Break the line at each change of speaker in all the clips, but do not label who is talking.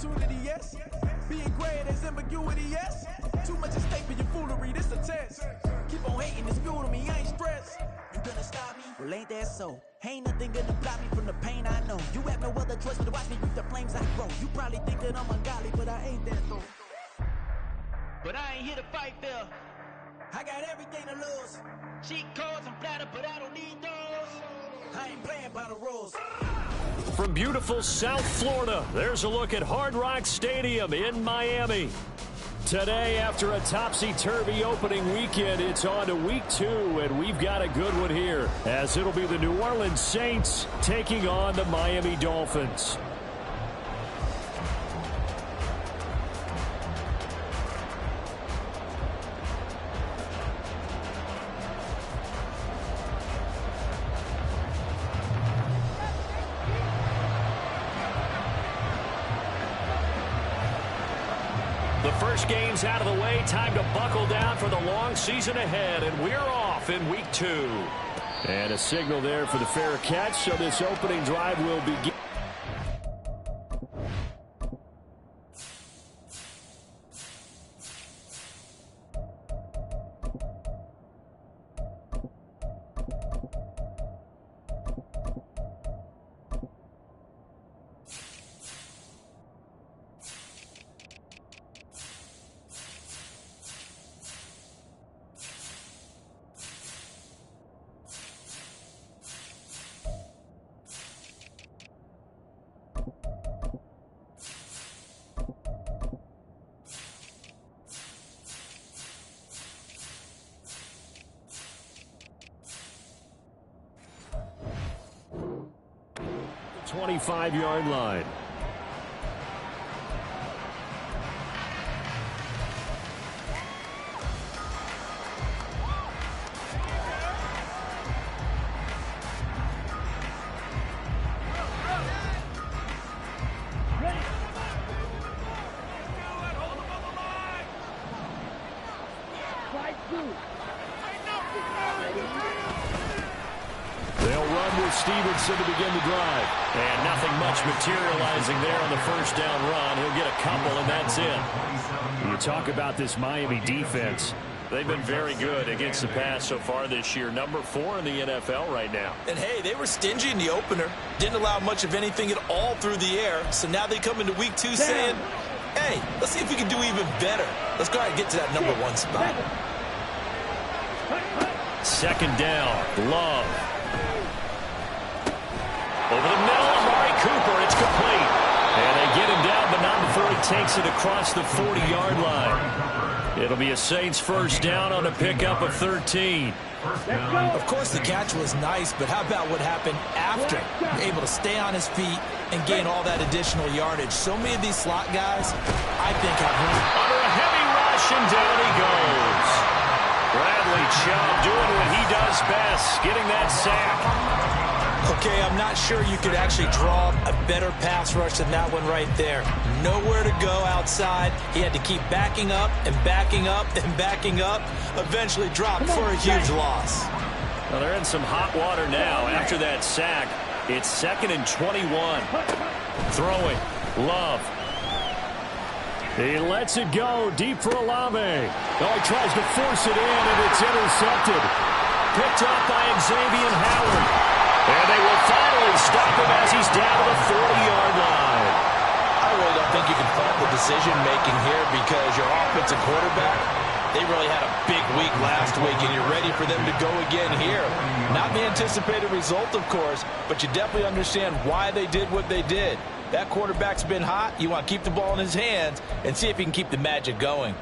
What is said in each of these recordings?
opportunity, yes. Being great as ambiguity, yes. Too much at stake for your foolery, this a test. Keep on hating, it's fuel to me, I ain't stressed. You gonna stop me? Well, ain't that so? Ain't nothing gonna block me from the pain I know. You have no other choice but to watch me reap the flames I grow. You probably think that I'm ungodly, but I ain't that though. But I ain't here to fight fair. I got everything to lose. Cheat codes and flatter, but I don't need those. I ain't playing by the rules.
From beautiful South Florida, there's a look at Hard Rock Stadium in Miami. Today, after a topsy-turvy opening weekend, it's on to week 2, and we've got a good one here, as it'll be the New Orleans Saints taking on the Miami Dolphins. The first game's out of the way. Time to buckle down for the long season ahead, and we're off in week 2. And a signal there for the fair catch, so this opening drive will begin. The 25-yard line. They'll run with Stevenson to begin the drive. And nothing much materializing there on the first down run. He'll get a couple, and that's it. You talk about this Miami defense. They've been very good against the pass so far this year. Number 4 in the NFL right now.
And, hey, they were stingy in the opener. Didn't allow much of anything at all through the air. So now they come into week 2 saying, hey, let's see if we can do even better. Let's go ahead and get to that number 1 spot.
Second down, Love. Over the middle, Amari Cooper, it's complete. And they get him down, but not before he takes it across the 40-yard line. It'll be a Saints first down on a pickup of 13.
Of course, the catch was nice, but how about what happened after? Able to stay on his feet and gain all that additional yardage. So many of these slot guys, I think, have room.
Under a heavy rush, and down he goes. Bradley Chubb doing what he does best, getting that sack.
Okay, I'm not sure you could actually draw a better pass rush than that one right there. Nowhere to go outside. He had to keep backing up and backing up and backing up. Eventually dropped for a huge loss.
Well, they're in some hot water now after that sack. It's 2nd and 21. Throwing. Love. He lets it go deep for Olave. Oh, he tries to force it in, and it's intercepted. Picked up by Xavier Howard. And they will finally stop him as he's down to the 40-yard line.
I really don't think you can fault the decision-making here because your offensive quarterback, they really had a big week last week, and you're ready for them to go again here. Not the anticipated result, of course, but you definitely understand why they did what they did. That quarterback's been hot. You want to keep the ball in his hands and see if he can keep the magic going.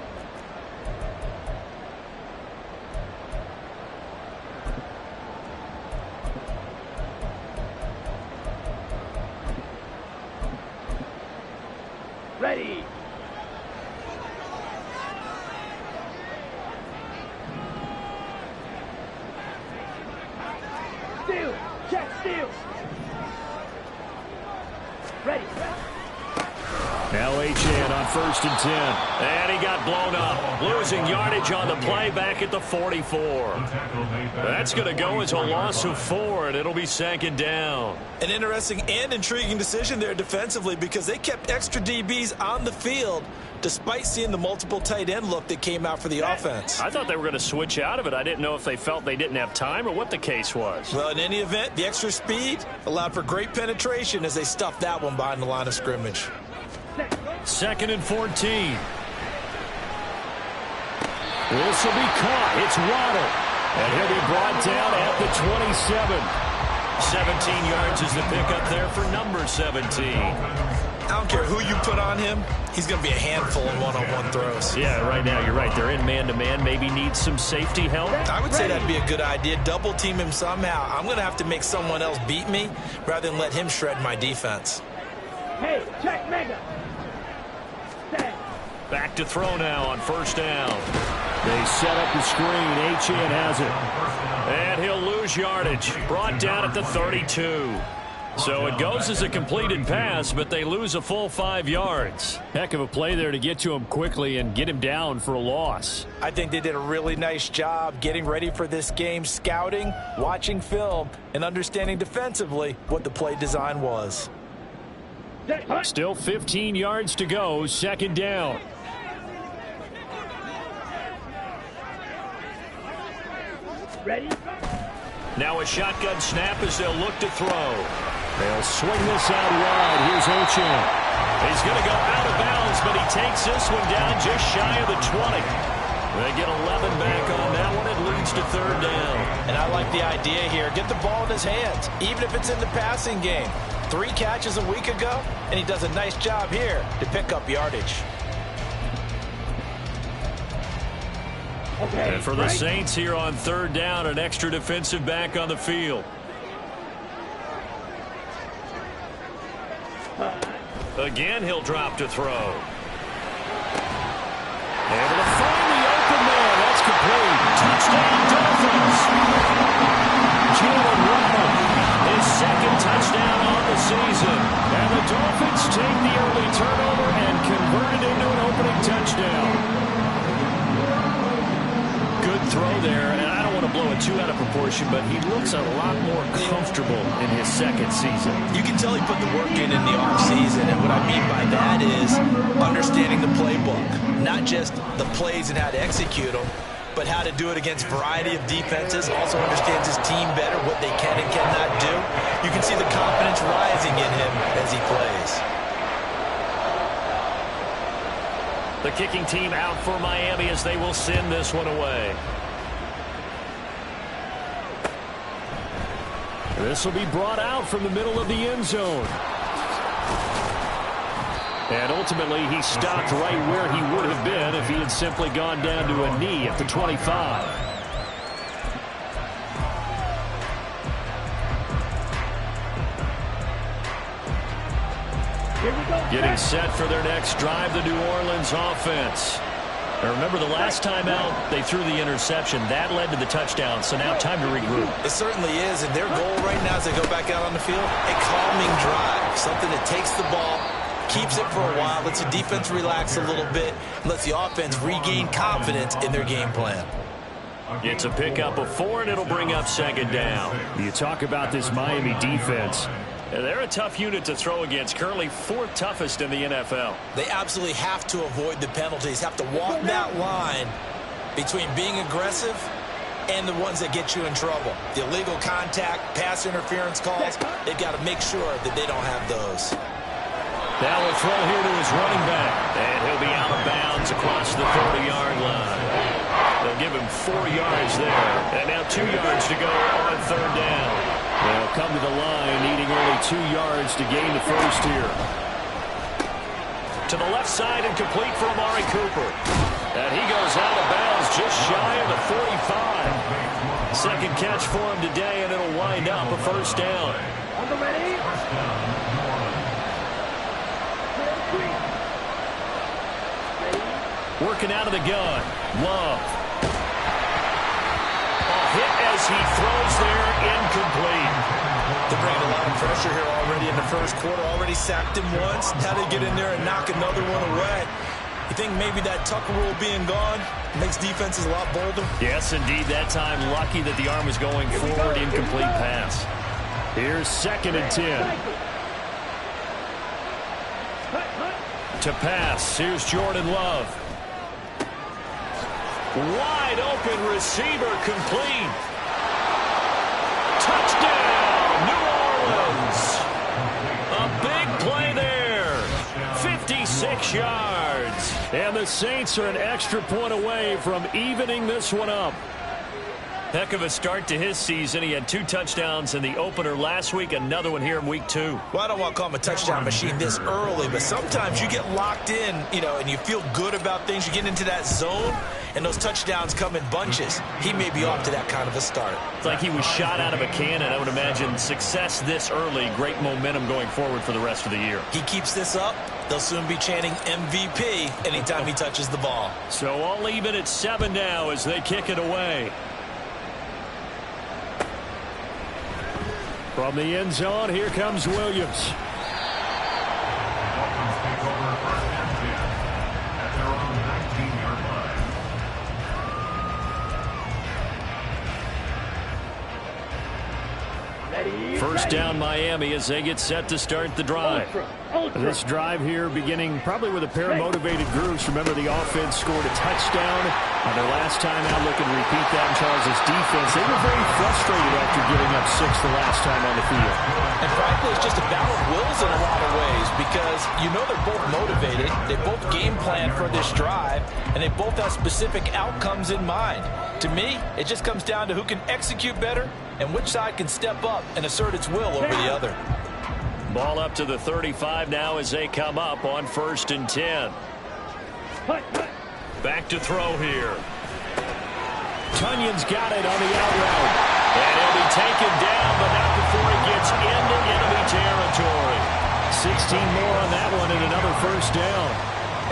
Ready. Steal. Check steal. Ready.
Now Achane on 1st and 10. And he got blown up. Losing yardage on the play back at the 44. That's going to go as a loss of 4, and it'll be 2nd down.
An interesting and intriguing decision there defensively because they kept extra DBs on the field despite seeing the multiple tight end look that came out for the offense.
I thought they were going to switch out of it. I didn't know if they felt they didn't have time or what the case was.
Well, in any event, the extra speed allowed for great penetration as they stuffed that one behind the line of scrimmage.
2nd and 14. This will be caught. It's Waddle. And he'll be brought down at the 27. 17 yards is the pickup there for number 17.
I don't care who you put on him. He's going to be a handful in one-on-one throws.
Yeah, right now you're right. They're in man-to-man. Maybe needs some safety help.
I would say that'd be a good idea. Double team him somehow. I'm going to have to make someone else beat me rather than let him shred my defense.
Hey, check mega.
Back to throw now on 1st down. They set up the screen. Achane has it. And he'll lose yardage. Brought down at the 32. So it goes as a completed pass, but they lose a full 5 yards. Heck of a play there to get to him quickly and get him down for a loss.
I think they did a really nice job getting ready for this game, scouting, watching film, and understanding defensively what the play design was.
Still 15 yards to go, 2nd down.
Ready?
Now a shotgun snap as they'll look to throw. They'll swing this out wide. Here's Achane. He's going to go out of bounds, but he takes this one down just shy of the 20. They get 11 back on that one. It leads to 3rd down.
And I like the idea here. Get the ball in his hands, even if it's in the passing game. 3 catches a week ago, and he does a nice job here to pick up yardage.
Okay,
and for the Saints here on 3rd down, an extra defensive back on the field. Again, he'll drop to throw. Able to find the open man. That's complete. Touchdown, Dolphins. Jalen Waddle, his 2nd touchdown on the season. And the Dolphins take the early turnover and convert it into an opening touchdown. Good throw there, and I don't want to blow it too out of proportion, but he looks a lot more comfortable in his 2nd season.
You can tell he put the work in the offseason, and what I mean by that is understanding the playbook, not just the plays and how to execute them, but how to do it against a variety of defenses. Also understands his team better, what they can and cannot do. You can see the confidence rising in him as he plays.
The kicking team out for Miami as they will send this one away. This will be brought out from the middle of the end zone. And ultimately, he stopped right where he would have been if he had simply gone down to a knee at the 25. Getting set for their next drive, the New Orleans offense. Now remember, the last time out, they threw the interception. That led to the touchdown, so now time to regroup.
It certainly is, and their goal right now as they go back out on the field, a calming drive, something that takes the ball, keeps it for a while, lets the defense relax a little bit, and lets the offense regain confidence in their game plan.
It's a pickup of 4, and it'll bring up 2nd down. You talk about this Miami defense. They're a tough unit to throw against, currently 4th toughest in the NFL.
They absolutely have to avoid the penalties, have to walk that line between being aggressive and the ones that get you in trouble. The illegal contact, pass interference calls, they've got to make sure that they don't have those.
Now a throw here to his running back, and he'll be out of bounds across the 30-yard line. They'll give him 4 yards there, and now 2 yards to go on 3rd down. They'll come to the line, needing only 2 yards to gain the first here. To the left side and complete for Amari Cooper. And he goes out of bounds just shy of the 45. 2nd catch for him today, and it'll wind up a 1st down.
On the ready?
Working out of the gun. Love. A hit as he throws there, incomplete.
They're bringing a lot of pressure here already in the first quarter. Already sacked him once. Now they get in there and knock another one away. You think maybe that Tucker rule being gone makes defenses a lot bolder?
Yes, indeed. That time, lucky that the arm was going forward. Incomplete pass. Here's 2nd and 10. To pass. Here's Jordan Love. Wide open receiver, complete. Touchdown, New Orleans. A big play there. 56 yards. And the Saints are an extra point away from evening this one up. Heck of a start to his season. He had 2 touchdowns in the opener last week, another one here in week 2.
Well, I don't want to call him a touchdown machine this early, but sometimes you get locked in, and you feel good about things. You get into that zone, and those touchdowns come in bunches. He may be off to that kind of a start.
It's like he was shot out of a cannon. I would imagine success this early, great momentum going forward for the rest of the year.
He keeps this up, they'll soon be chanting MVP anytime he touches the ball.
So all even at 7 now as they kick it away. From the end zone, here comes Williams. First down Miami as they get set to start the drive. This drive here beginning probably with a pair of motivated groups. Remember, the offense scored a touchdown on their last time out. Looking to repeat that in Charles' defense. They were very frustrated after giving up 6 the last time on the field.
And frankly, it's just a battle of wills in a lot of ways because they're both motivated. They both game plan for this drive, and they both have specific outcomes in mind. To me, it just comes down to who can execute better and which side can step up and assert its will over the other.
Ball up to the 35 now as they come up on 1st and 10. Back to throw here. Tunyon's got it on the out route. And he'll be taken down, but not before he gets into enemy territory. 16 more on that one and another first down.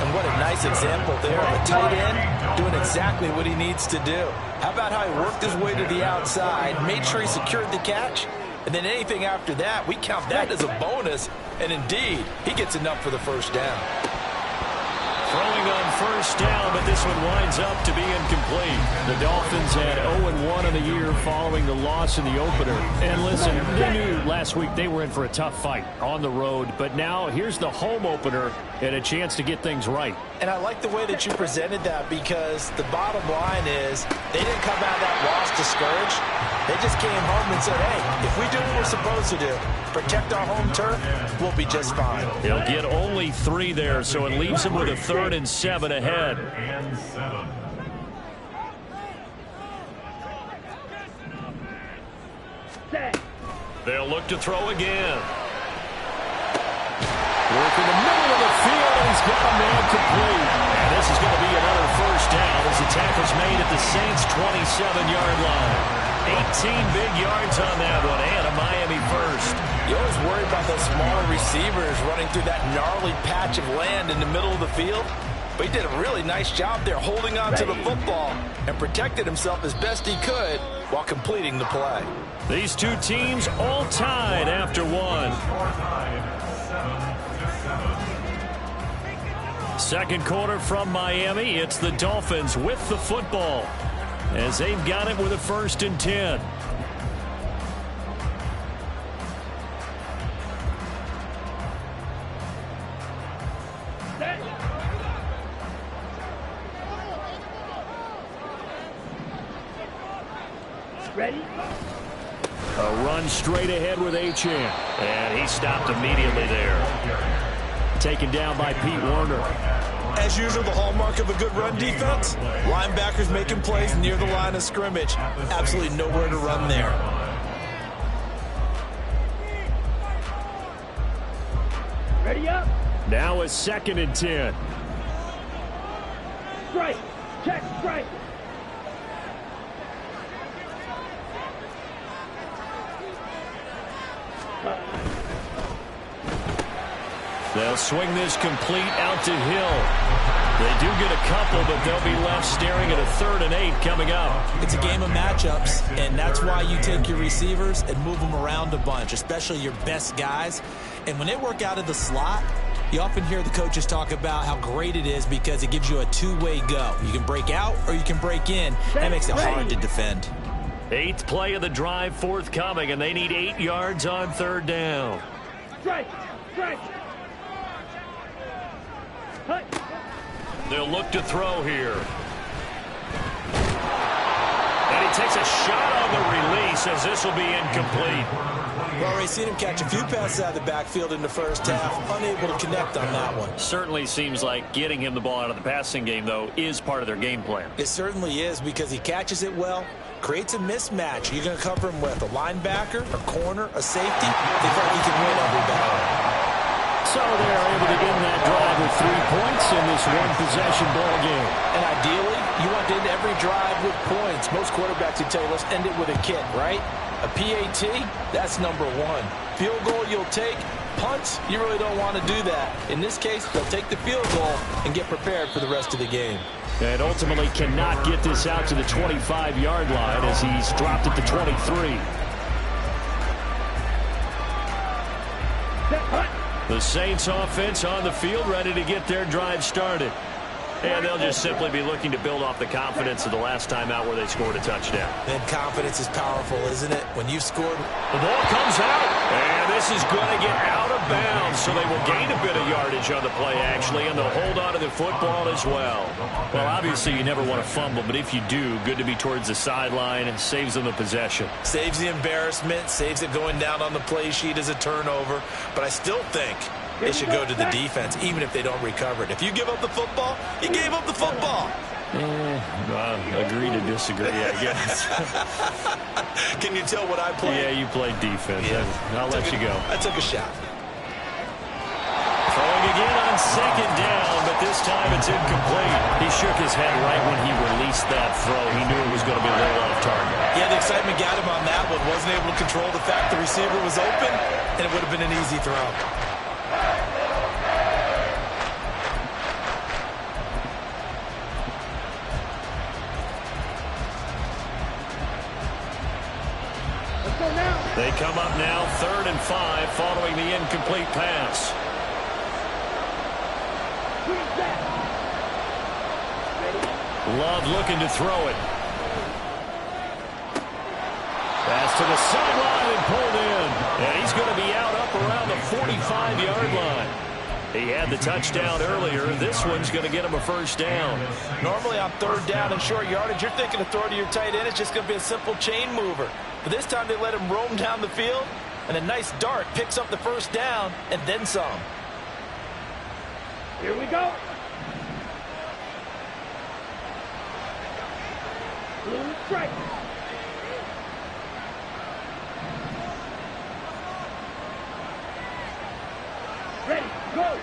And what a nice example there of a tight end doing exactly what he needs to do. How about how he worked his way to the outside, made sure he secured the catch, and then anything after that, we count that as a bonus. And indeed, he gets enough for the first down.
Throwing on first down, but this one winds up to be incomplete. The Dolphins had 0-1 in the year following the loss in the opener. And listen, they knew last week they were in for a tough fight on the road. But now here's the home opener and a chance to get things right.
And I like the way that you presented that because the bottom line is they didn't come out of that loss discouraged. They just came home and said, hey, if we do what we're supposed to do, protect our home turf, we'll be just fine.
They'll get only 3 there, so it leaves them with a 3rd and 7 ahead. They'll look to throw again. Work in the middle of the field, and he's got a man complete. And this is going to be another first down as the tackle's made at the Saints' 27-yard line. 18 big yards on that one, and a Miami first.
You always worry about those smaller receivers running through that gnarly patch of land in the middle of the field. But he did a really nice job there holding on to the football and protected himself as best he could while completing the play.
These two teams all tied after one. Second quarter from Miami. It's the Dolphins with the football as they've got it with a 1st and 10.
Ready?
A run straight ahead with Achane. And he stopped immediately there. Taken down by Pete Werner.
As usual, the hallmark of a good run defense, linebackers making plays near the line of scrimmage. Absolutely nowhere to run there.
Ready up?
Now a 2nd and 10.
Strike. Check strike.
They'll swing this complete out to Hill. They do get a couple, but they'll be left staring at a 3rd and 8 coming up.
It's a game of matchups, and that's why you take your receivers and move them around a bunch, especially your best guys. And when they work out of the slot, you often hear the coaches talk about how great it is because it gives you a two-way go. You can break out or you can break in. That makes it hard to defend.
8th play of the drive forthcoming, and they need 8 yards on 3rd down.
Strike! Strike! Hut!
They'll look to throw here. And he takes a shot on the release as this will be incomplete.
We've already seen him catch a few passes out of the backfield in the first half, unable to connect on that one.
Certainly seems like getting him the ball out of the passing game, though, is part of their game plan.
It certainly is because he catches it well, creates a mismatch. You're going to cover him with a linebacker, a corner, a safety. They feel like he can win every battle.
So they're able to end that drive with 3 points in this one-possession ball game.
And ideally, you want to end every drive with points. Most quarterbacks would tell you, let's end it with a kick, right? A PAT, that's number 1. Field goal you'll take. Punts, you really don't want to do that. In this case, they'll take the field goal and get prepared for the rest of the game.
And ultimately cannot get this out to the 25-yard line as he's dropped it to 23. The Saints offense on the field ready to get their drive started. And they'll just simply be looking to build off the confidence of the last time out where they scored a touchdown.
And confidence is powerful, isn't it? When you've scored.
The ball comes out, and this is going to get out of bounds, so they will gain a bit of yardage on the play, actually, and they'll hold on to the football as well. Well, obviously, you never want to fumble, but if you do, good to be towards the sideline. It saves them the possession.
Saves the embarrassment, saves it going down on the play sheet as a turnover, but I still think it should go to the defense, even if they don't recover it. If you give up the football, you gave up the football.
Agree to disagree, I guess.
Can you tell what I played?
Yeah, you played defense. Yeah. I'll let you go.
I took a shot.
Throwing again on 2nd down, but this time it's incomplete. He shook his head right when he released that throw. He knew it was going to be a little off target.
Yeah, the excitement got him on that one. Wasn't able to control the fact the receiver was open, and it would have been an easy throw.
They come up now 3rd and 5 following the incomplete pass. Love looking to throw it. Pass to the sideline and pulled in. And he's going to be out up around the 45-yard line. He had the touchdown earlier. This one's going to get him a 1st down.
Normally on 3rd down and short yardage, you're thinking of throwing to your tight end. It's just going to be a simple chain mover. But this time they let him roam down the field, and a nice dart picks up the 1st down and then some.
Here we go. Blue strike. Ready, go.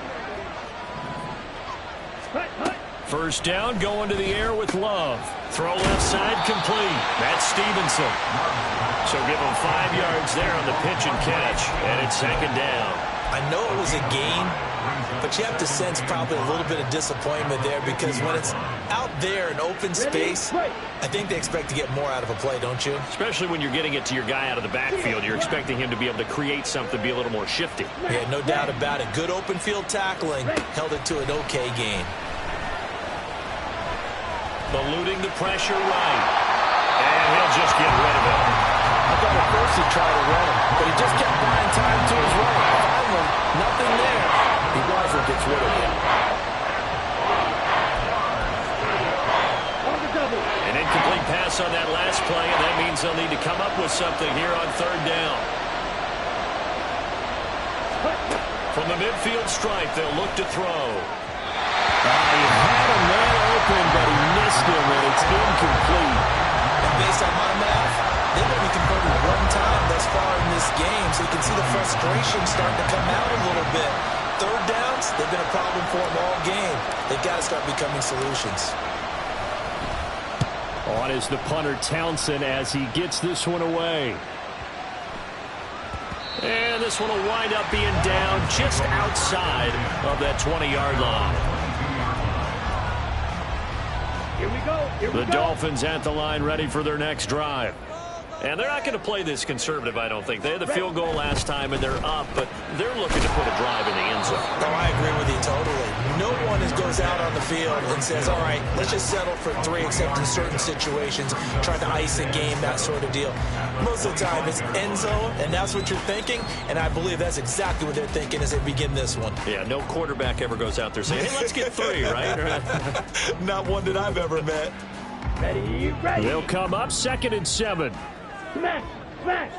Hut, hut.
1st down, going to the air with Love. Throw left side, complete. That's Stevenson. So give him 5 yards there on the pitch and catch, and it's 2nd down.
I know it was a gain, but you have to sense probably a little bit of disappointment there because when it's out there in open space, I think they expect to get more out of a play, don't you?
Especially when you're getting it to your guy out of the backfield. You're expecting him to be able to create something, be a little more shifty.
Yeah, no doubt about it. Good open field tackling, held it to an okay gain.
Eluding the pressure right. And he'll just get rid of it.
I thought at first he'd try to run him, but he just kept buying time to his right. Finally, nothing there. He wisely gets rid of it.
An incomplete pass on that last play, and that means they'll need to come up with something here on 3rd down. From the midfield stripe, they'll look to throw. He had a man open, but he missed him, and it's incomplete.
And based on my math, they've only converted 1 time thus far in this game, so you can see the frustration starting to come out a little bit. 3rd downs, they've been a problem for them all game. They've got to start becoming solutions.
On is the punter, Townsend, as he gets this one away. And this one will wind up being down just outside of that 20-yard line.
Here we go. Here we
The
go.
Dolphins at the line ready for their next drive. And they're not going to play this conservative, I don't think. They had the field goal last time, and they're up, but they're looking to put a drive in the end zone.
Oh, I agree with you totally. No one goes out on the field and says, all right, let's just settle for 3, except in certain situations, trying to ice a game, that sort of deal. Most of the time, it's end zone, and that's what you're thinking, and I believe that's exactly what they're thinking as they begin this one.
Yeah, no quarterback ever goes out there saying, hey, let's get 3, right?
Not one that I've ever met.
Ready, ready.
They'll come up 2nd and 7.
Smash, smash.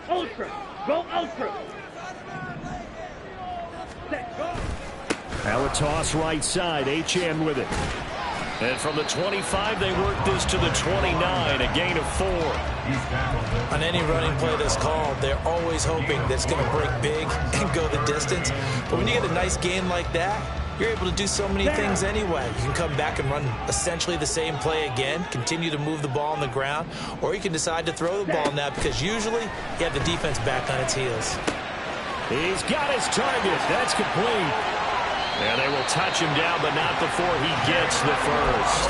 Ultra, go ultra. Set, go.
Now a toss right side, Achane with it. And from the 25, they work this to the 29, a gain of 4.
On any running play that's called, they're always hoping that it's going to break big and go the distance. But when you get a nice gain like that, you're able to do so many things anyway. You can come back and run essentially the same play again, continue to move the ball on the ground, or you can decide to throw the ball now because usually you have the defense back on its heels.
He's got his target. That's complete. And they will touch him down, but not before he gets the first.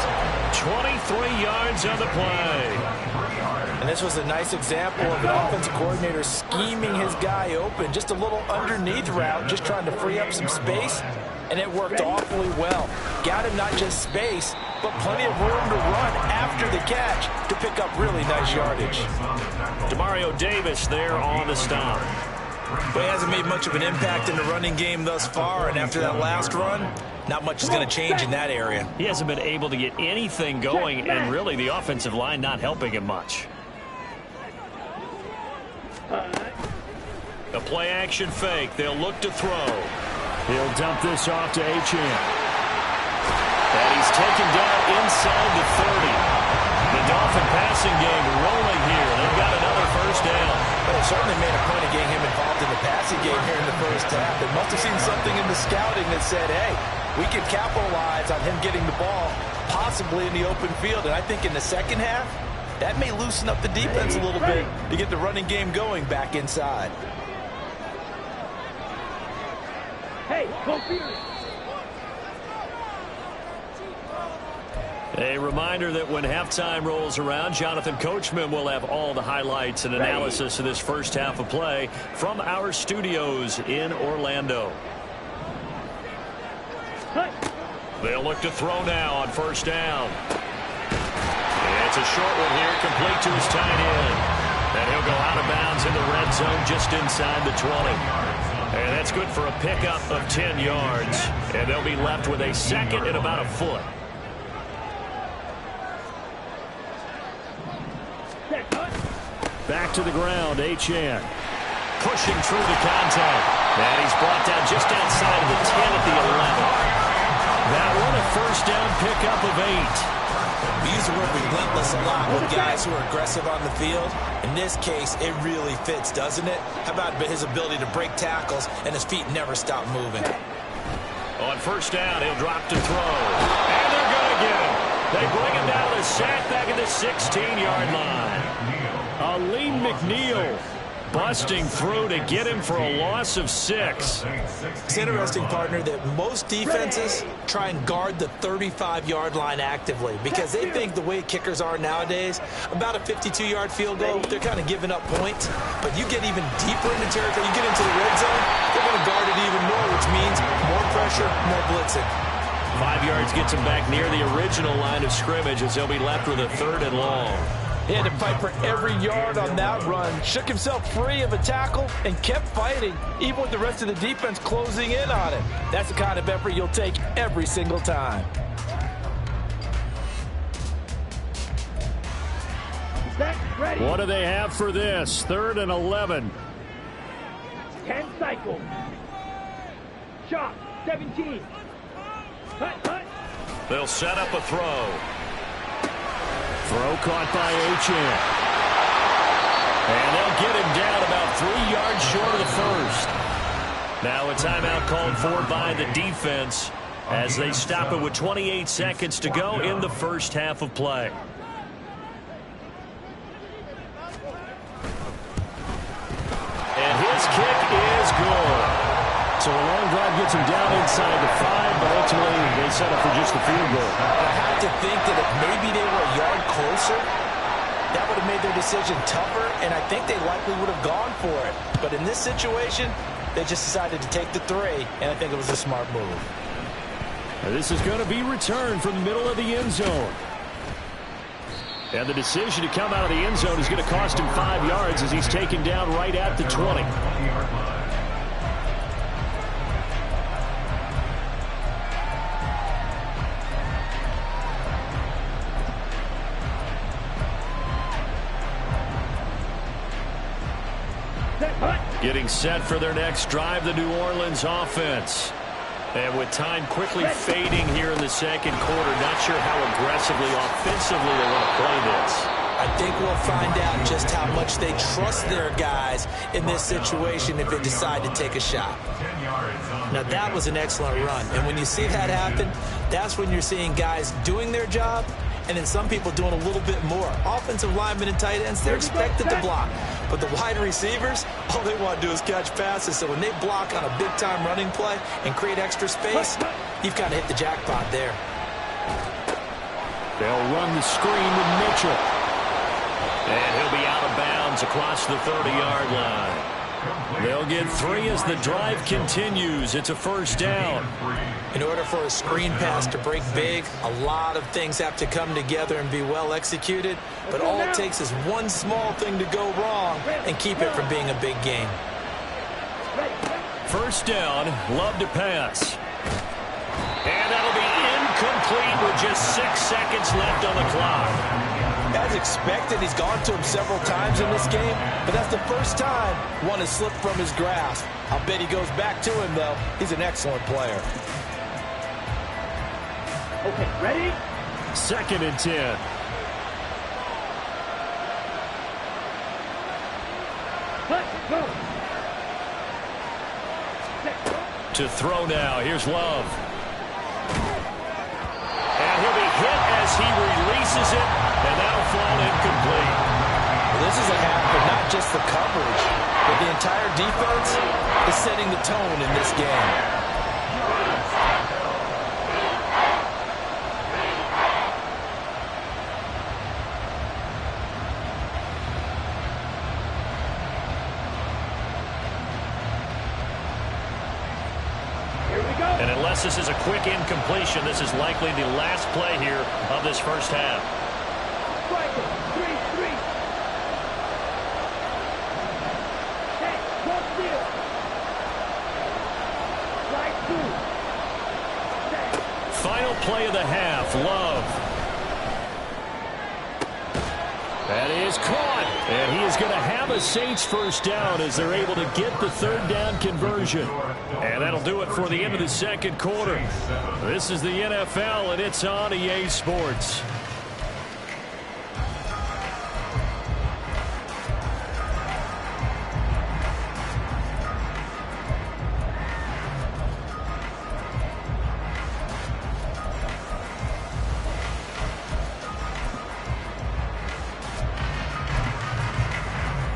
23 yards on the play.
And this was a nice example of an offensive coordinator scheming his guy open. Just a little underneath route, just trying to free up some space. And it worked awfully well. Got him not just space, but plenty of room to run after the catch to pick up really nice yardage.
Demario Davis there on the stop.
But he hasn't made much of an impact in the running game thus far, and after that last run, not much is going to change in that area.
He hasn't been able to get anything going, and really the offensive line not helping him much. A play-action fake. They'll look to throw. He'll dump this off to Achane. And he's taken down inside the 30. The Dolphin passing game rolling here. They've got another first down.
But it certainly made a point of getting him involved in the passing game here in the first half. They must have seen something in the scouting that said, hey, we can capitalize on him getting the ball, possibly in the open field. And I think in the second half, that may loosen up the defense a little bit to get the running game going back inside.
Hey, go Bears.
A reminder that when halftime rolls around, Jonathan Coachman will have all the highlights and analysis of this first half of play from our studios in Orlando. They'll look to throw now on first down. It's a short one here, complete to his tight end. And he'll go out of bounds in the red zone just inside the 20. And that's good for a pickup of 10 yards. And they'll be left with a second and about a foot. Back to the ground, Achane. Pushing through the contact. And he's brought down just outside of the 10 at the 11. That one a first down pickup of 8.
We use the word relentless a lot with guys who are aggressive on the field. In this case, it really fits, doesn't it? How about his ability to break tackles and his feet never stop moving?
On first down, he'll drop to throw. And they're going to get him. They bring him down to the sack back at the 16-yard line. Aleem McNeil busting through to get him for a loss of 6.
It's interesting, partner, that most defenses try and guard the 35-yard line actively because they think the way kickers are nowadays, about a 52-yard field goal, they're kind of giving up points. But you get even deeper into territory, you get into the red zone, they're going to guard it even more, which means more pressure, more blitzing.
5 yards gets him back near the original line of scrimmage as they'll be left with a 3rd and long.
He had to fight for every yard on that run, shook himself free of a tackle, and kept fighting, even with the rest of the defense closing in on him. That's the kind of effort you'll take every single time.
Ready.
What do they have for this? 3rd and 11.
10 cycles. Shot, 17. Hut.
They'll set up a throw. Throw caught by Achane. And they'll get him down about 3 yards short of the first. Now a timeout called for by the defense as they stop it with 28 seconds to go in the first half of play. So a long drive gets him down inside the 5, but ultimately they settle for just the field goal.
I have to think that if maybe they were a yard closer, that would have made their decision tougher, and I think they likely would have gone for it. But in this situation, they just decided to take the 3, and I think it was a smart move.
And this is going to be returned from the middle of the end zone. And the decision to come out of the end zone is going to cost him 5 yards as he's taken down right at the 20. Getting set for their next drive, the New Orleans offense. And with time quickly fading here in the second quarter, not sure how aggressively, offensively they want to play this.
I think we'll find out just how much they trust their guys in this situation if they decide to take a shot. Now, that was an excellent run. And when you see that happen, that's when you're seeing guys doing their job and then some people doing a little bit more. Offensive linemen and tight ends, they're expected to block. But the wide receivers, all they want to do is catch passes. So when they block on a big-time running play and create extra space, you've kind of hit the jackpot there.
They'll run the screen with Mitchell. And he'll be out of bounds across the 30-yard line. They'll get 3 as the drive continues. It's a first down.
In order for a screen pass to break big, a lot of things have to come together and be well executed. But all it takes is one small thing to go wrong and keep it from being a big game.
First down, Love to pass. And that'll be incomplete with just 6 seconds left on the clock.
As expected, he's gone to him several times in this game, but that's the first time one has slipped from his grasp. I'll bet he goes back to him, though. He's an excellent player.
Okay, ready?
2nd and 10.
Let's go.
To throw now. Here's Love. And he'll be hit as he releases it, and that'll fall incomplete.
Well, this is a half, but not just the coverage, but the entire defense is setting the tone in this game.
And unless this is a quick incompletion, this is likely the last play here of this first half.
Strike it. 3-3. Hey, don't steal. Strike 2.
Final play of the half, Love. That is caught. And he is going to have a Saints first down as they're able to get the 3rd down conversion. And that'll do it for the end of the second quarter. This is the NFL, and it's on EA Sports.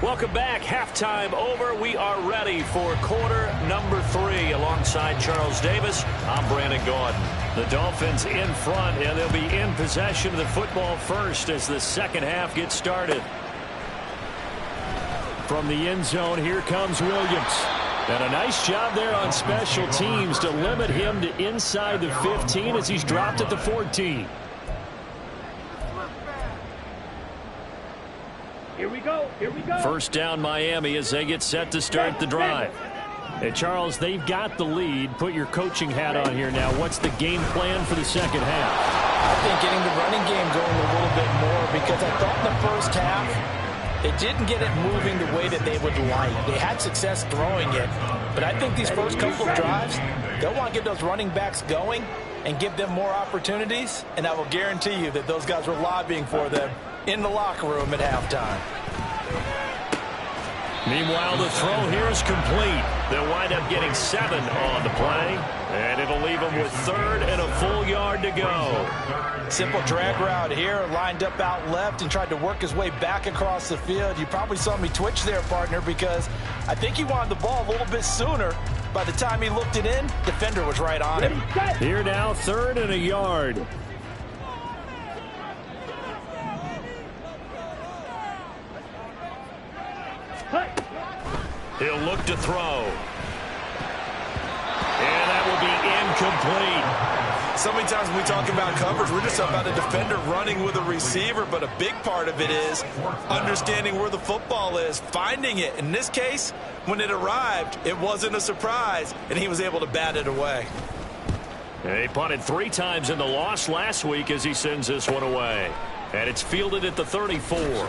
Welcome back. Halftime over. We are ready for quarter number 3 alongside Charles Davis. I'm Brandon Gaudin. The Dolphins in front, and they'll be in possession of the football first as the second half gets started. From the end zone, here comes Williams. And a nice job there on special teams to limit him to inside the 15 as he's dropped at the 14.
Here we go. Here we go.
First down Miami as they get set to start the drive. Hey, Charles, they've got the lead. Put your coaching hat on here now. What's the game plan for the second half?
I think getting the running game going a little bit more, because I thought in the first half they didn't get it moving the way that they would like. They had success throwing it, but I think these first couple of drives, they'll want to get those running backs going and give them more opportunities, and I will guarantee you that those guys were lobbying for them in the locker room at halftime.
Meanwhile, the throw here is complete. They'll wind up getting 7 on the play, and it'll leave them with 3rd and a full yard to go.
Simple drag route here, lined up out left and tried to work his way back across the field. You probably saw me twitch there, partner, because I think he wanted the ball a little bit sooner, By the time he looked it in, defender was right on him.
Here now, 3rd and a yard. He'll look to throw. And that will be incomplete.
So many times when we talk about coverage, we're just about a defender running with a receiver, but a big part of it is understanding where the football is, finding it. In this case, when it arrived, it wasn't a surprise, and he was able to bat it away.
He punted 3 times in the loss last week as he sends this one away. And it's fielded at the 34.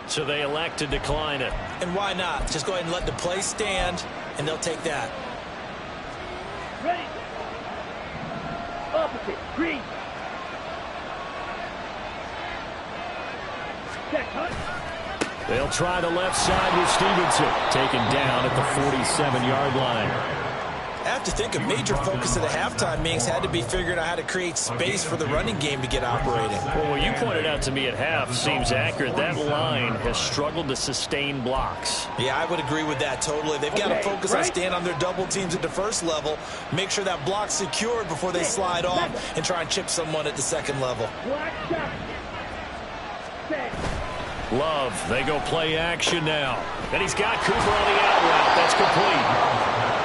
So they elect to decline it.
And why not? Just go ahead and let the play stand, and they'll take that.
Ready. Opposite. Green. Check, hut.
They'll try the left side with Stevenson. Taken down at the 47-yard line.
I have to think a major focus of the halftime meetings had to be figuring out how to create space for the running game to get operating.
Well, what you pointed out to me at half seems accurate. That line has struggled to sustain blocks.
Yeah, I would agree with that totally. They've got to focus on staying on their double teams at the first level, make sure that block's secured before they slide off and try and chip someone at the second level.
Love, they go play action now. And he's got Cooper on the out route. That's complete.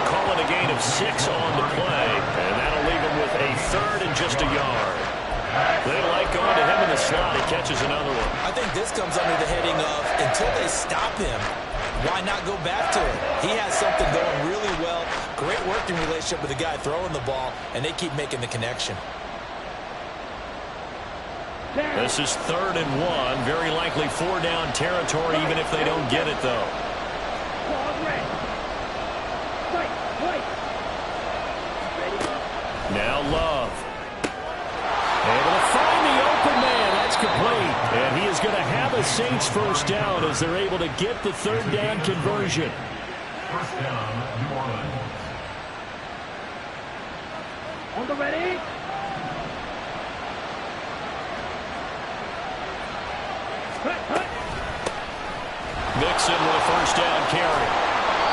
Calling a gain of 6 on the play, and that'll leave him with a 3rd and just a yard. They like going to him in the slot. He catches another one.
I think this comes under the heading of until they stop him, why not go back to him? He has something going really well. Great working relationship with the guy throwing the ball, and they keep making the connection.
This is 3rd and 1. Very likely 4-down territory, even if they don't get it, though. Now Love. Able to find the open man. That's complete. And he is going to have a Saints first down as they're able to get the 3rd down conversion.
First down, New Orleans.
On the ready.
Mixon with a first down carry.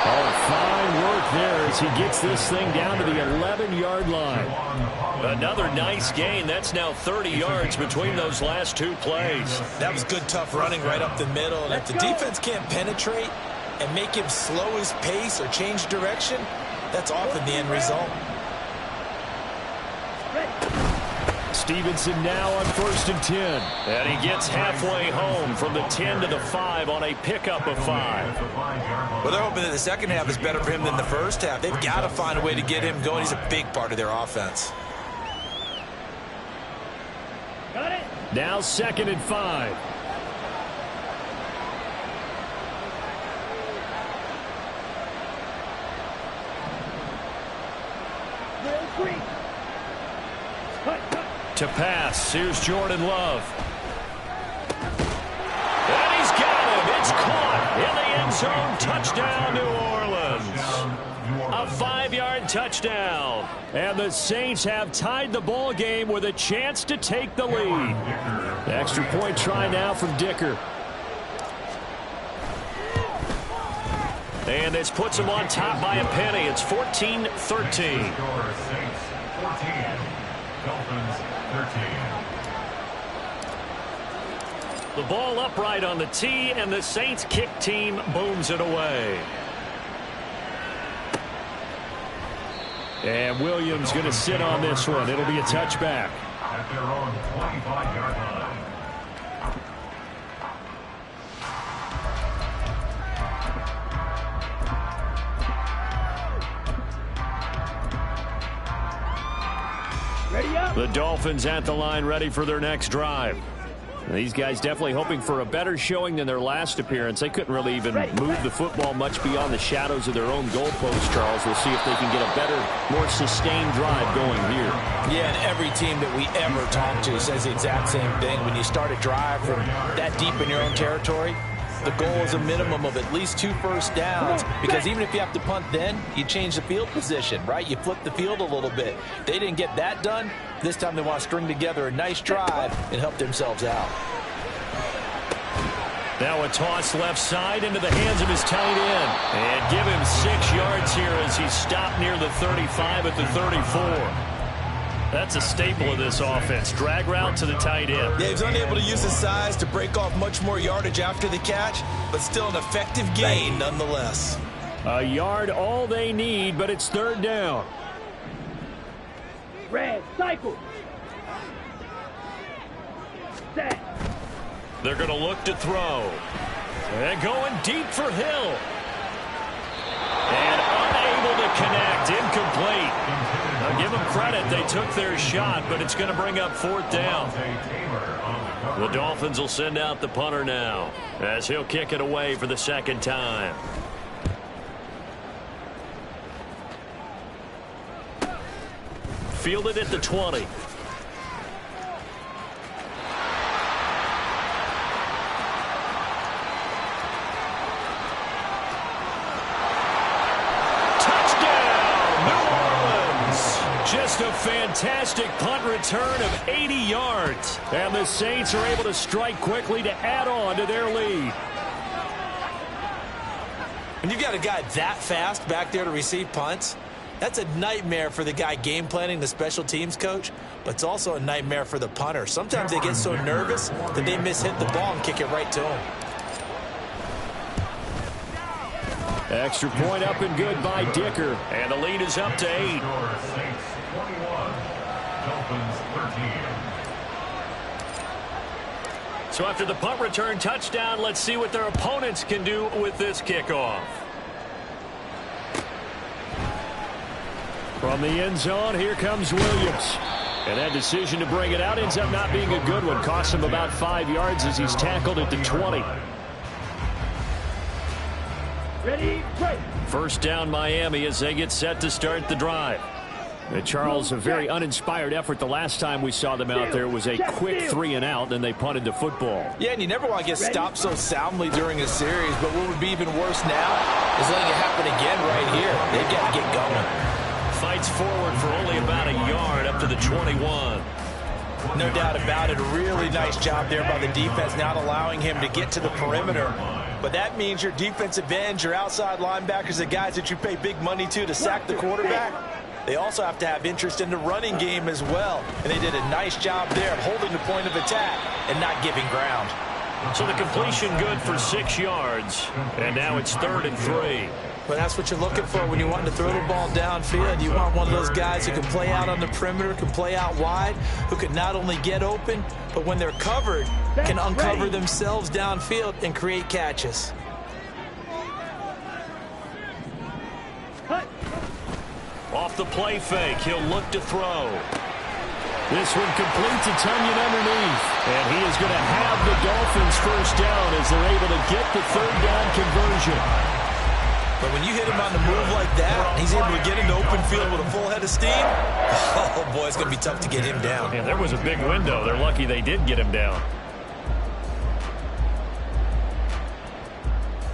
Oh, fine work there as he gets this thing down to the 11-yard line. Another nice gain. That's now 30 yards between those last 2 plays.
That was good, tough running right up the middle. And if the defense can't penetrate and make him slow his pace or change direction, that's often the end result.
Stevenson now on 1st and 10. And he gets halfway home from the 10 to the 5 on a pickup of 5.
Well, they're hoping that the second half is better for him than the first half. They've got to find a way to get him going. He's a big part of their offense.
Got it.
Now 2nd and 5.
Green.
To pass, here's Jordan Love. And he's got him. It's caught in the end zone. Touchdown, New Orleans. A 5-yard touchdown. And the Saints have tied the ball game with a chance to take the lead. The extra point try now from Dicker. And this puts him on top by a penny. It's 14-13.
14. Dolphins 13.
The ball upright on the tee, and the Saints kick team booms it away. And Williams going to sit on this one. It'll be a touchback.
At their own 25-yard line.
The Dolphins at the line, ready for their next drive. These guys definitely hoping for a better showing than their last appearance. They couldn't really even move the football much beyond the shadows of their own goalpost, Charles. We'll see if they can get a better, more sustained drive going here.
Yeah, and every team that we ever talk to says the exact same thing. When you start a drive from that deep in your own territory, the goal is a minimum of at least 2 first downs, because even if you have to punt then, you change the field position, right? You flip the field a little bit. They didn't get that done. This time they want to string together a nice drive and help themselves out.
Now a toss left side into the hands of his tight end. And give him 6 yards here as he stopped near the 35 at the 34. That's a staple of this offense. Drag route to the tight end.
Yeah, he's unable to use his size to break off much more yardage after the catch, but still an effective gain nonetheless.
A yard all they need, but it's 3rd down.
Red, cycle. Set.
They're going to look to throw. And going deep for Hill. And unable to connect. Incomplete. Now give them credit. They took their shot, but it's going to bring up 4th down. The Dolphins will send out the punter now as he'll kick it away for the 2nd time. Fielded at the 20. Just a fantastic punt return of 80 yards. And the Saints are able to strike quickly to add on to their lead.
When you've got a guy that fast back there to receive punts, that's a nightmare for the guy game planning, the special teams coach, but it's also a nightmare for the punter. Sometimes they get so nervous that they miss-hit the ball and kick it right to him.
Extra point up and good by Dicker. And the lead is up to 8.
Saints 21, Dolphins 13.
So after the punt return touchdown, let's see what their opponents can do with this kickoff. From the end zone, here comes Williams. And that decision to bring it out ends up not being a good one. Cost him about 5 yards as he's tackled at the 20.
Ready, break.
1st down Miami as they get set to start the drive. And Charles, a very uninspired effort the last time we saw them out there. It was a quick 3 and out, and they punted the football.
Yeah, and you never want to get stopped so soundly during a series, but what would be even worse now is letting it happen again right here. They've got to get going.
Fights forward for only about a yard up to the 21.
No doubt about it. A really nice job there by the defense, not allowing him to get to the perimeter. But that means your defensive ends, your outside linebackers, the guys that you pay big money to sack the quarterback, they also have to have interest in the running game as well. And they did a nice job there of holding the point of attack and not giving ground.
So the completion good for 6 yards. And now it's 3rd and 3.
But that's what you're looking for when you want to throw the ball downfield. You want one of those guys who can play out on the perimeter, can play out wide, who can not only get open, but when they're covered, can uncover themselves downfield and create catches.
Off the play fake, he'll look to throw. This one complete to Tunyon underneath. And he is going to have the Dolphins 1st down as they're able to get the 3rd down conversion.
But when you hit him on the move like that, he's able to get into open field with a full head of steam, oh boy, it's going to be tough to get him down.
Yeah, there was a big window. They're lucky they did get him down.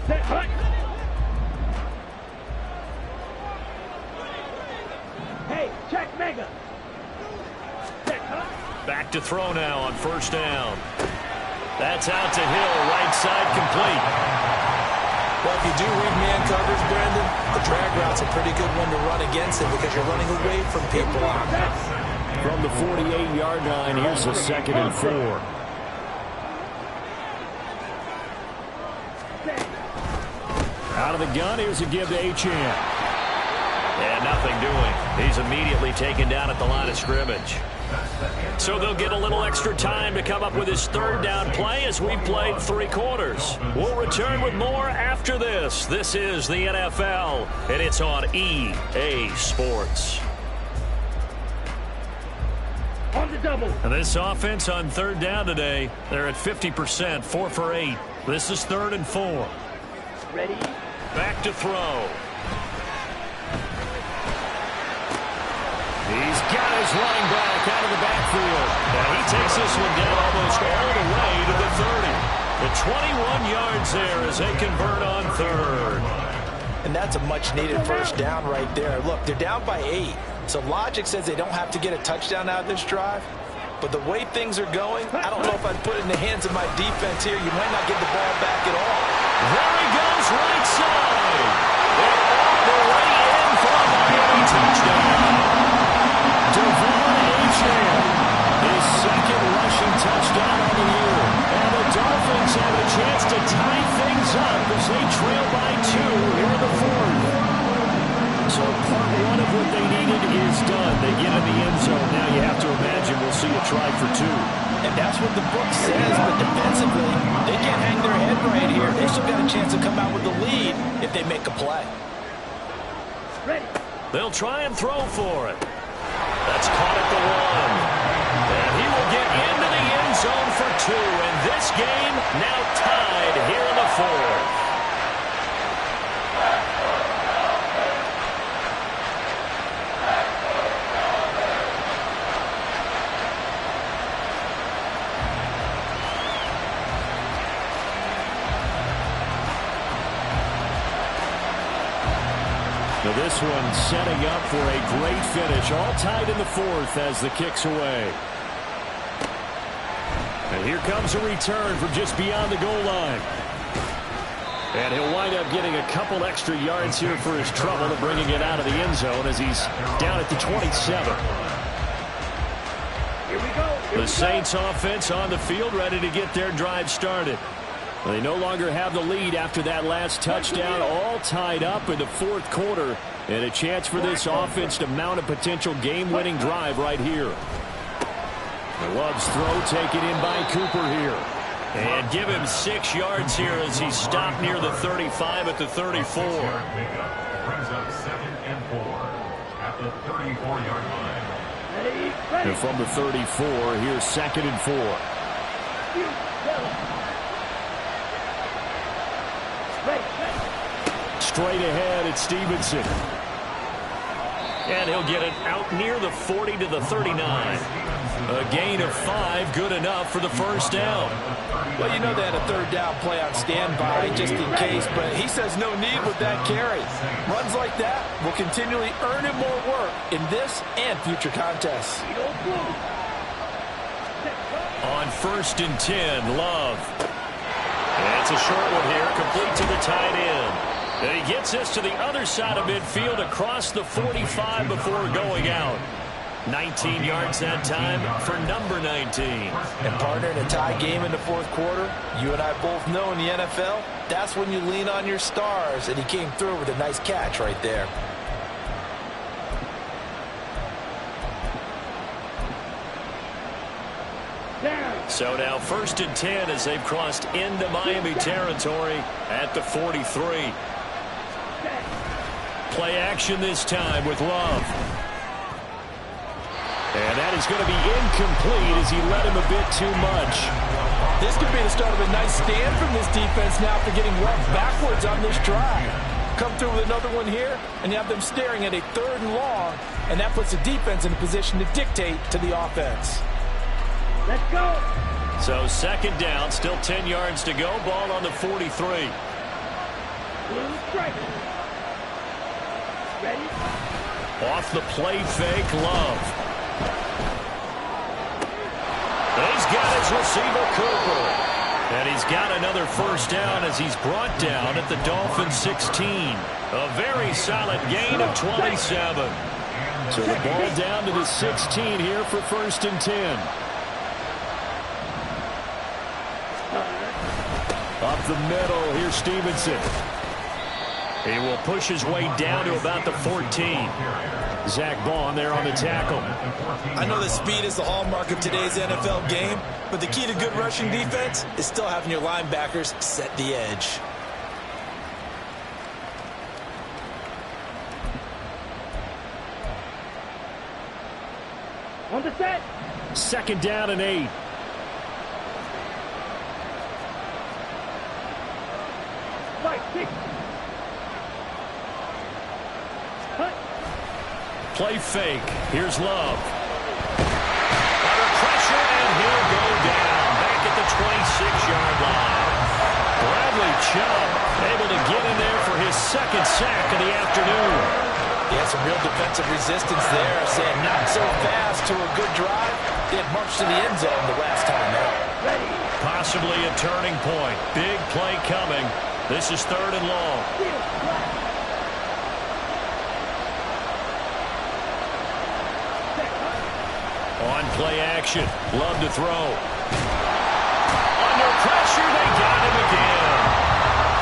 Set, hut. Hey, check mega. Set, hut.
Back to throw now on 1st down. That's out to Hill, right side complete.
Well, if you do read man coverage, Brandon, the drag route's a pretty good one to run against it because you're running away from people.
From the 48-yard line, here's a 2nd and 4. Out of the gun, here's a give to Achane. And nothing doing. He's immediately taken down at the line of scrimmage. So they'll get a little extra time to come up with his 3rd down play as we've played 3 quarters. We'll return with more after this. This is the NFL, and it's on EA Sports.
On the double.
And this offense on 3rd down today, they're at 50%, 4 for 8. This is 3rd and 4.
Ready.
Back to throw. He's got his running back out of the backfield. And he takes this one down almost all the way to the 30. The 21 yards there as they convert on third.
And that's a much-needed first down right there. Look, they're down by 8. So logic says they don't have to get a touchdown out of this drive. But the way things are going, I don't know if I'd put it in the hands of my defense here. You might not get the ball back at all.
There he goes, right side. And all the way in for a Miami touchdown. Devon Achane, his second rushing touchdown of the year. And the Dolphins have a chance to tie things up as they trail by 2 here in the fourth. So part one of what they needed is done. They get in the end zone. Now you have to imagine we'll see a try for 2.
And that's what the book says, but defensively, they can't hang their head right here. They still got a chance to come out with the lead if they make a play.
Ready.
They'll try and throw for it. That's caught at the 1. And he will get into the end zone for 2. And this game now tied here in the fourth. So this one setting up for a great finish. All tied in the fourth as the kick's away. And here comes a return from just beyond the goal line. And he'll wind up getting a couple extra yards here for his trouble and bringing it out of the end zone as he's down at the 27.
Here we go.
The Saints offense on the field ready to get their drive started. They no longer have the lead after that last touchdown, all tied up in the fourth quarter, and a chance for this offense to mount a potential game-winning drive right here. Love's throw taken in by Cooper here. And give him 6 yards here as he stopped near the 35 at the 34.
Brings up 2nd and 4 at the 34-yard line.
Ready. Ready.
And from the 34, here's 2nd and 4. Straight ahead, it's Stevenson. And he'll get it out near the 40 to the 39. A gain of 5, good enough for the first down.
Well, you know they had a third down play on standby just in case, but he says no need with that carry. Runs like that will continually earn him more work in this and future contests.
On 1st and 10, Love. That's a short one here, complete to the tight end. And he gets this to the other side of midfield across the 45 before going out. 19 yards that time for number 19.
And partner, in a tie game in the fourth quarter, you and I both know in the NFL, that's when you lean on your stars, and he came through with a nice catch right there.
So now 1st and 10 as they've crossed into Miami territory at the 43. Play action this time with Love. And that is going to be incomplete as he led him a bit too much.
This could be the start of a nice stand from this defense now for getting Love backwards on this drive. Come through with another one here, and you have them staring at a 3rd and long, and that puts the defense in a position to dictate to the offense.
Let's go.
So 2nd down, still 10 yards to go. Ball on the 43.
Blue striker. Ready.
Off the play fake, Love. He's got his receiver, Cooper. And he's got another first down as he's brought down at the Dolphins 16. A very solid gain of 27. So the ball down to the 16 here for 1st and 10. Up the middle, here's Stevenson. He will push his way down to about the 14. Zach Bond there on the tackle.
I know that speed is the hallmark of today's NFL game, but the key to good rushing defense is still having your linebackers set the edge.
On the set.
2nd down and 8.
Right, 6. Cut.
Play fake. Here's Love. Under pressure, and he'll go down back at the 26-yard line. second sack of the afternoon.
Yeah, some real defensive resistance there, saying not so fast to a good drive. They had marched to the end zone the last time out.
Possibly a turning point. Big play coming. This is 3rd and long. On play action. Love to throw. Under pressure, they got him again.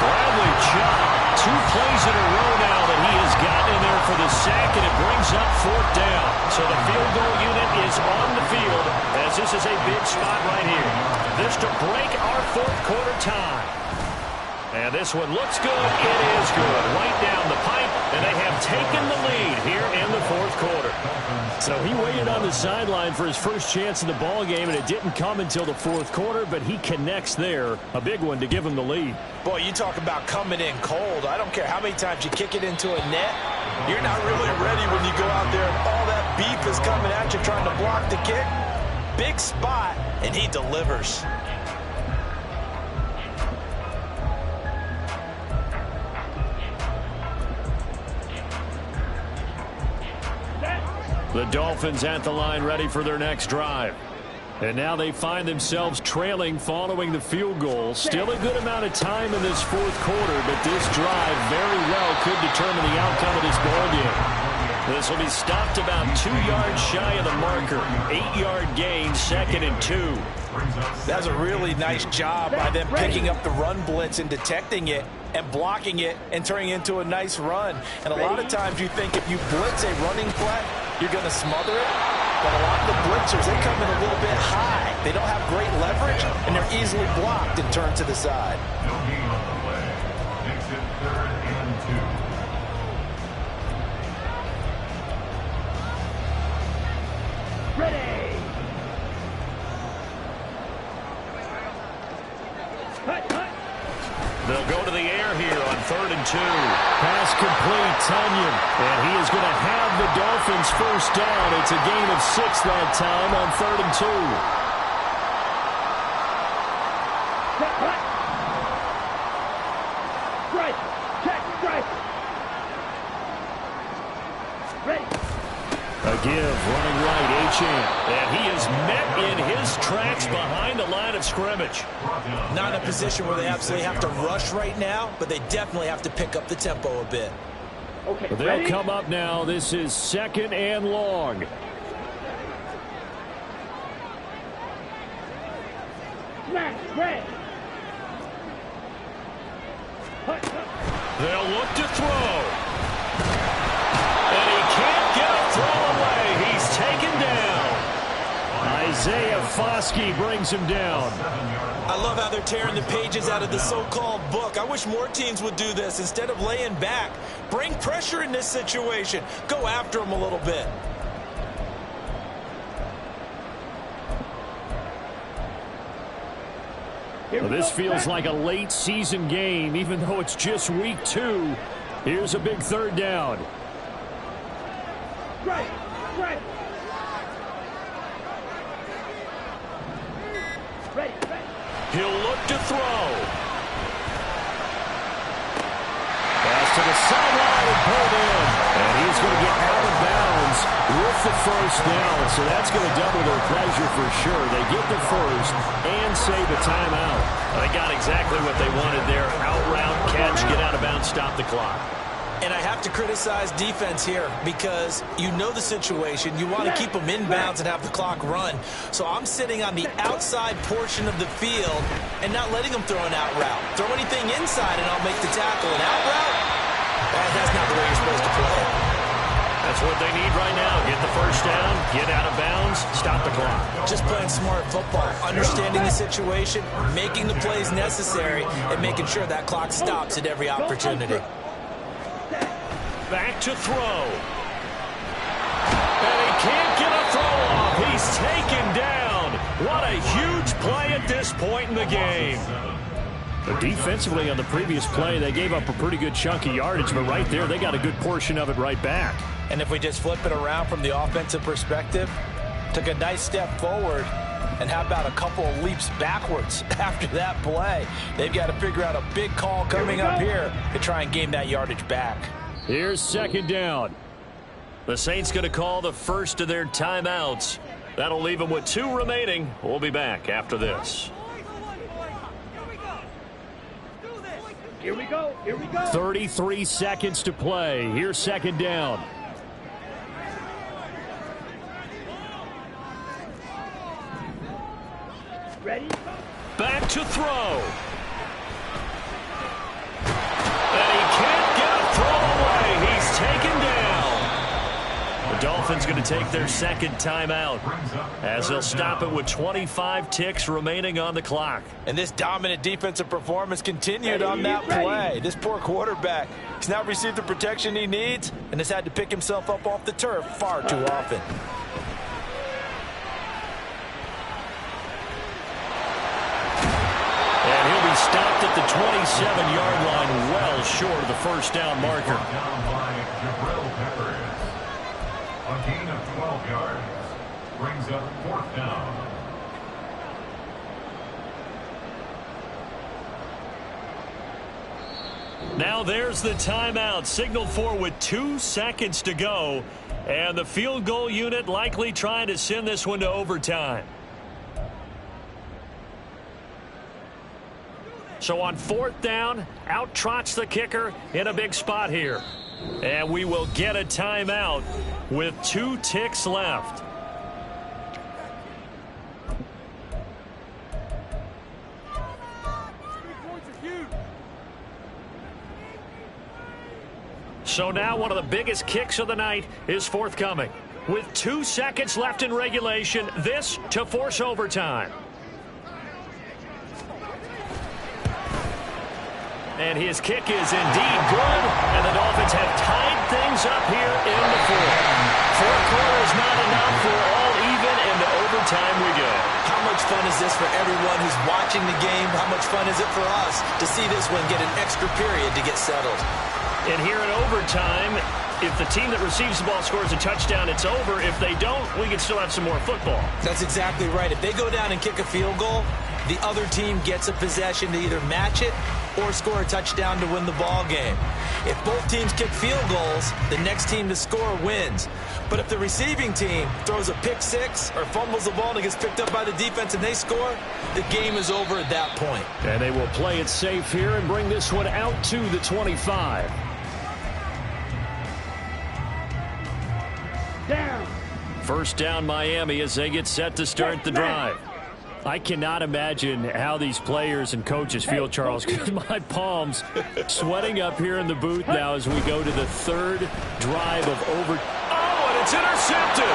Bradley Chubb, 2 plays in a row now that he has gotten in there for the sack, and it brings up 4th down. So the field goal unit is on the field as this is a big spot right here. This to break our 4th quarter tie. And this one looks good. It is good. Right down the pipe, and they have taken the lead here in the 4th quarter. So he waited on the sideline for his first chance in the ball game, and it didn't come until the 4th quarter, but he connects there. A big one to give him the lead.
Boy, you talk about coming in cold. I don't care how many times you kick it into a net. You're not really ready when you go out there and all that beef is coming at you trying to block the kick. Big spot, and he delivers.
The Dolphins at the line ready for their next drive. And now they find themselves trailing following the field goal. Still a good amount of time in this 4th quarter, but this drive very well could determine the outcome of this ball game. This will be stopped about 2 yards shy of the marker. 8-yard gain, 2nd and 2.
That's a really nice job by them picking up the run blitz and detecting it and blocking it and turning it into a nice run. And a lot of times you think if you blitz a running play, you're going to smother it. But a lot of the blitzers, they come in a little bit high. They don't have great leverage, and they're easily blocked and turned to the side.
No gain on the play. Makes it 3rd and 2.
Ready. Hut.
They'll go to the air here on 3rd and 2. Pass complete, Tunyon. And he is going to have the Dolphins first down. It's a gain of 6 that time on 3rd and 2.
Hut. Strike. Check. Strike. Ready.
A give, running right, Achane. And he is met in his tracks behind the line of scrimmage.
Not in a position where they absolutely have to rush right now, but they definitely have to pick up the tempo a bit.
Okay,
They'll
ready?
come up now. This is 2nd and long.
Smash. Red. Hut.
They'll look to throw. And he can't get a throw away. He's taken down. Isaiah Foskey brings him down.
I love how they're tearing the pages out of the so-called book. I wish more teams would do this. Instead of laying back, bring pressure in this situation. Go after them a little bit.
Well, this feels like a late season game, even though it's just week 2. Here's a big 3rd down.
Right. Ready.
He'll look to throw. Pass to the sideline and pulled in. And he's going to get out of bounds with the first down. So that's going to double their pleasure for sure. They get the first and save a timeout. They got exactly what they wanted there. Out route, catch, get out of bounds, stop the clock.
And I have to criticize defense here because you know the situation. You want to keep them inbounds and have the clock run. So I'm sitting on the outside portion of the field and not letting them throw an out route. Throw anything inside and I'll make the tackle. An out route? That's not the way you're supposed to play.
That's what they need right now. Get the first down, get out of bounds, stop the clock.
Just playing smart football, understanding the situation, making the plays necessary, and making sure that clock stops at every opportunity.
Back to throw. And he can't get a throw off. He's taken down. What a huge play at this point in the game. But defensively on the previous play, they gave up a pretty good chunk of yardage, but right there, they got a good portion of it right back.
And if we just flip it around from the offensive perspective, took a nice step forward, And how about a couple of leaps backwards after that play? They've got to figure out a big call coming up here to try and gain that yardage back.
Here's second down. The Saints going to call the first of their timeouts. That'll leave them with 2 remaining. We'll be back after this.
Here we go. Here we go.
33 seconds to play. Here's second down.
Ready?
Back to throw. And he can't get a throw away. He's taken down. The Dolphins going to take their second timeout as they'll stop it with 25 ticks remaining on the clock.
And this dominant defensive performance continued on that play. This poor quarterback has now received the protection he needs and has had to pick himself up off the turf far too often.
And he'll be stopped at the 27-yard line, well short of the first down marker.
Down by Jabril Peppers. A gain of 12 yards. Brings up 4th down.
Now there's the timeout, signaled for with 2 seconds to go. And the field goal unit likely trying to send this one to overtime. So on 4th down, out trots the kicker in a big spot here. And we will get a timeout with 2 ticks left. So now one of the biggest kicks of the night is forthcoming. With 2 seconds left in regulation, this to force overtime. And his kick is indeed good, and the Dolphins have tied things up here in the 4th. 4th quarter is not enough. We're all even, into overtime we go.
How much fun is this for everyone who's watching the game? How much fun is it for us to see this one get an extra period to get settled?
And here in overtime, if the team that receives the ball scores a touchdown, it's over. If they don't, we can still have some more football.
That's exactly right. If they go down and kick a field goal, the other team gets a possession to either match it or score a touchdown to win the ball game. If both teams kick field goals, the next team to score wins. But if the receiving team throws a pick six or fumbles the ball and it gets picked up by the defense and they score, the game is over at that point.
And they will play it safe here and bring this one out to the 25.
Down.
First down Miami as they get set to start the drive. I cannot imagine how these players and coaches feel, Charles, because my palms sweating up here in the booth now as we go to the 3rd drive of over. Oh, and it's intercepted.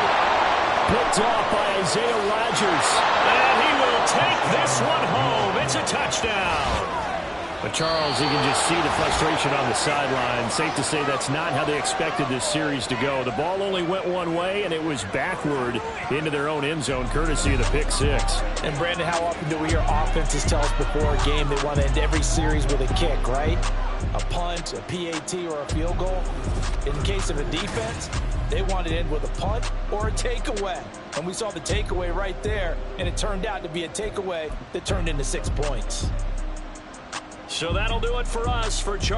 Picked off by Isaiah Rodgers. And he will take this one home. It's a touchdown. But, Charles, you can just see the frustration on the sideline. Safe to say that's not how they expected this series to go. The ball only went one way, and it was backward into their own end zone, courtesy of the pick six.
And, Brandon, how often do we hear offenses tell us before a game they want to end every series with a kick, right? A punt, a PAT, or a field goal. In the case of a defense, they want to end with a punt or a takeaway. And we saw the takeaway right there, and it turned out to be a takeaway that turned into 6 points.
So that'll do it for us. For Charles.